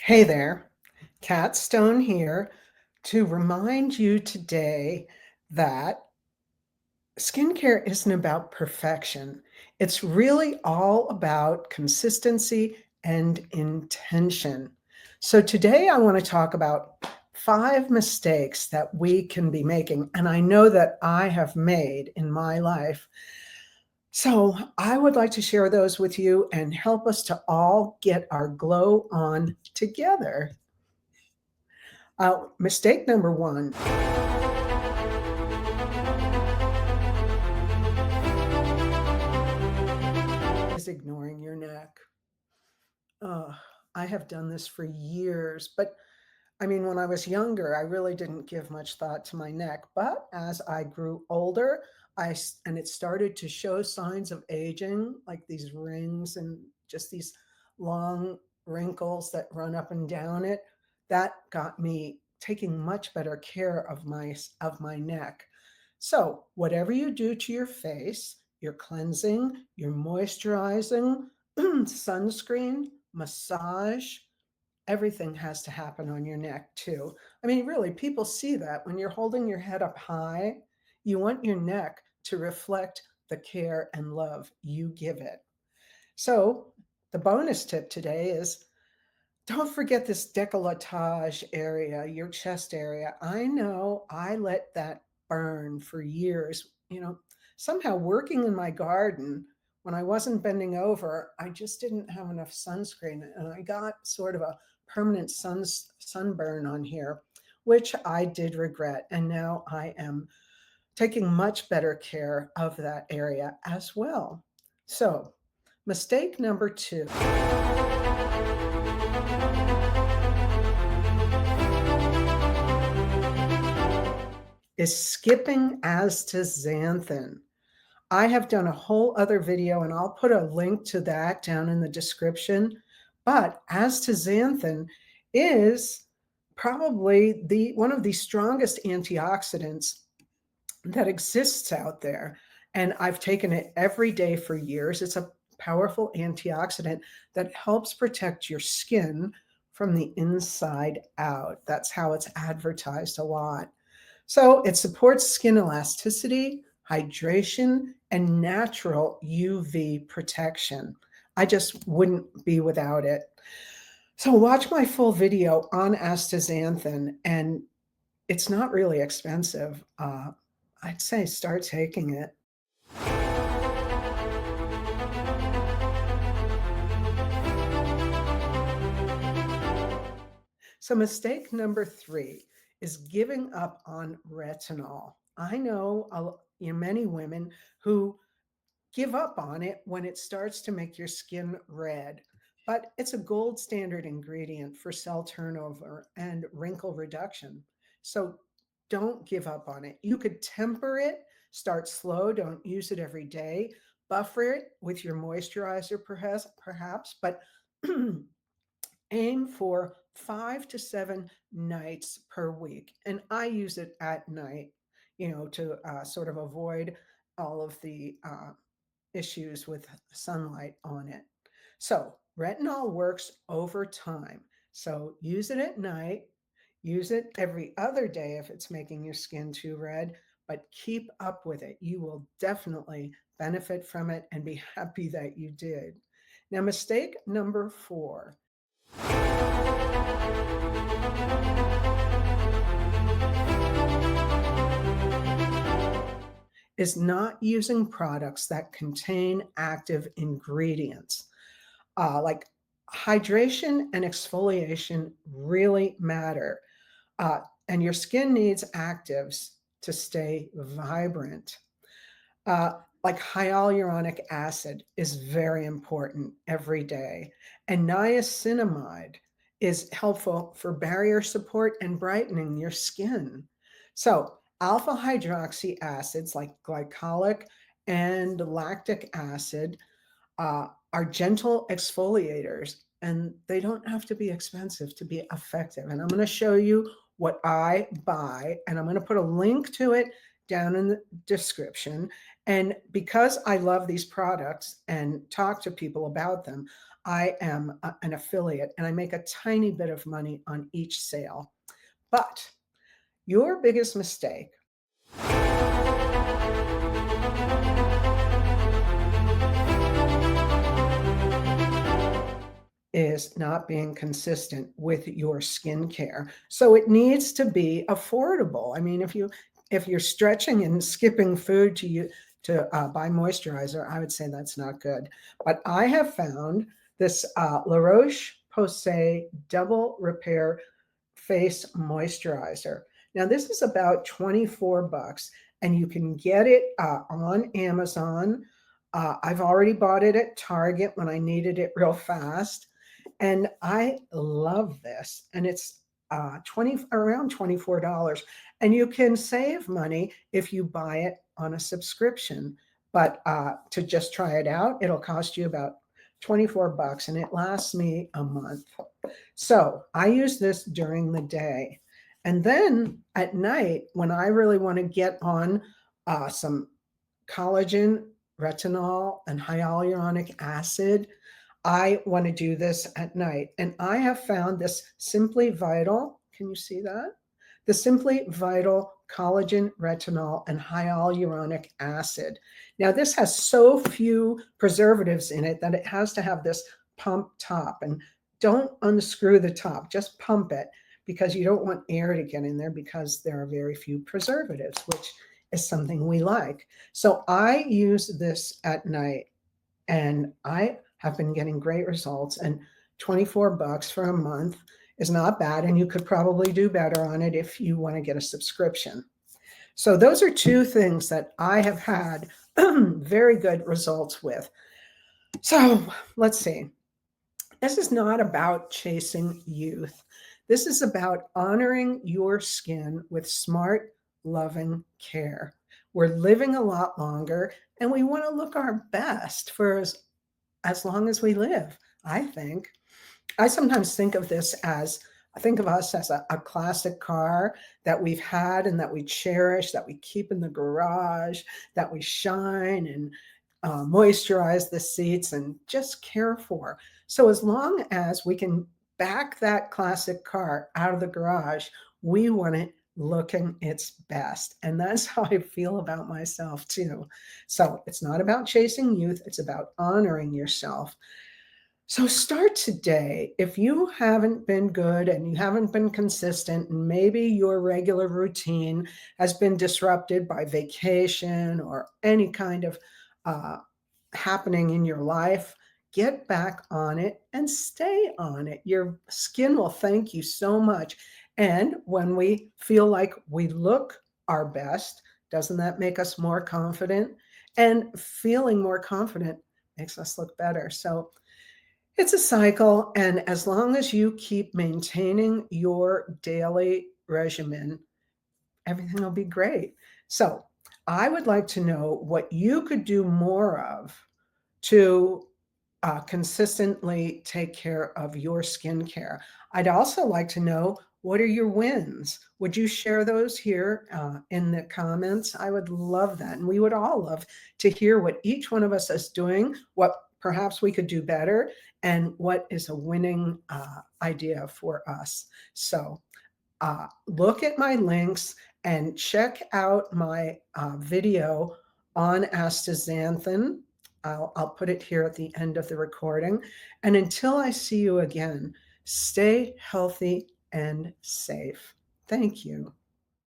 Hey there, Kat Stone here to remind you today that skincare isn't about perfection. It's really all about consistency and intention. So today I want to talk about 5 mistakes that we can be making, and I know that I have made in my life. So I would like to share those with you and help us to all get our glow on together. Mistake number one is ignoring your neck. Uh, I have done this for years, but I mean, when I was younger, I really didn't give much thought to my neck. But as I grew older, and it started to show signs of aging, like these rings and just these long wrinkles that run up and down it. That got me taking much better care of my neck. So, whatever you do to your face, your cleansing, your moisturizing, sunscreen, massage, everything has to happen on your neck too. I mean, really, people see that when you're holding your head up high, you want your neck to reflect the care and love you give it. So, the bonus tip today is don't forget this décolletage area, your chest area. I know I let that burn for years. Somehow working in my garden, when I wasn't bending over, I just didn't have enough sunscreen. And I got sort of a permanent sunburn on here, which I did regret. And now I am taking much better care of that area as well. So, mistake number two is skipping astaxanthin. I have done a whole other video, and I'll put a link to that down in the description. But astaxanthin is probably one of the strongest antioxidants that exists out there. And I've taken it every day for years. It's a powerful antioxidant that helps protect your skin from the inside out. That's how it's advertised a lot. So it supports skin elasticity, hydration, and natural UV protection. I just wouldn't be without it. So watch my full video on astaxanthin, and it's not really expensive. I'd say start taking it. So mistake number three is giving up on retinol. I know many women who give up on it when it starts to make your skin red, but it's a gold standard ingredient for cell turnover and wrinkle reduction. So don't give up on it. You could temper it, start slow, don't use it every day, buffer it with your moisturizer perhaps, but aim for 5 to 7 nights per week. And I use it at night, to sort of avoid all of the issues with sunlight on it. So, retinol works over time. So, use it at night, use it every other day if it's making your skin too red, but keep up with it. You will definitely benefit from it and be happy that you did. Now, mistake number four is not using products that contain active ingredients. Like hydration and exfoliation really matter. And your skin needs actives to stay vibrant. Like hyaluronic acid is very important every day. And niacinamide is helpful for barrier support and brightening your skin. So, alpha hydroxy acids like glycolic and lactic acid are gentle exfoliators, and they don't have to be expensive to be effective. And I'm going to show you what I buy, and I'm going to put a link to it down in the description. And because I love these products and talk to people about them, I am an affiliate and I make a tiny bit of money on each sale. But your biggest mistake is not being consistent with your skincare. So it needs to be affordable. I mean, if you're stretching and skipping food to buy moisturizer, I would say that's not good. But I have found this La Roche-Posay Double Repair Face Moisturizer. Now this is about 24 bucks and you can get it on Amazon. I've already bought it at Target when I needed it real fast. And I love this. And it's 20 around $24. And you can save money if you buy it on a subscription. But to just try it out, it'll cost you about 24 bucks and it lasts me a month. So I use this during the day. And then at night, when I really want to get on some collagen, retinol, and hyaluronic acid, I want to do this at night. And I have found this Simply Vital. Can you see that? The Simply Vital collagen, retinol, and hyaluronic acid. Now, this has so few preservatives in it that it has to have this pump top. And don't unscrew the top, just pump it because you don't want air to get in there because there are very few preservatives, which is something we like. So I use this at night and I have been getting great results, and 24 bucks for a month is not bad. And you could probably do better on it if you want to get a subscription. So those are two things that I have had very good results with. So let's see. This is not about chasing youth. This is about honoring your skin with smart, loving care. We're living a lot longer and we want to look our best for as long as we live, I think. I sometimes think of this as I think of us as a classic car that we've had and that we cherish, that we keep in the garage, that we shine and moisturize the seats and just care for. So as long as we can back that classic car out of the garage, we want it looking its best. And that's how I feel about myself too. So it's not about chasing youth, it's about honoring yourself. So start today. If you haven't been good and you haven't been consistent, and maybe your regular routine has been disrupted by vacation or any kind of uh, happening in your life, get back on it and stay on it. Your skin will thank you so much. And when we feel like we look our best, doesn't that make us more confident? And feeling more confident makes us look better. So it's a cycle. And as long as you keep maintaining your daily regimen, everything will be great. So I would like to know what you could do more of to consistently take care of your skincare. I'd also like to know what are your wins? Would you share those here in the comments? I would love that. And we would all love to hear what each one of us is doing, what perhaps we could do better, and what is a winning idea for us. So look at my links and check out my video on astaxanthin. I'll put it here at the end of the recording. And until I see you again, stay healthy and safe. Thank you.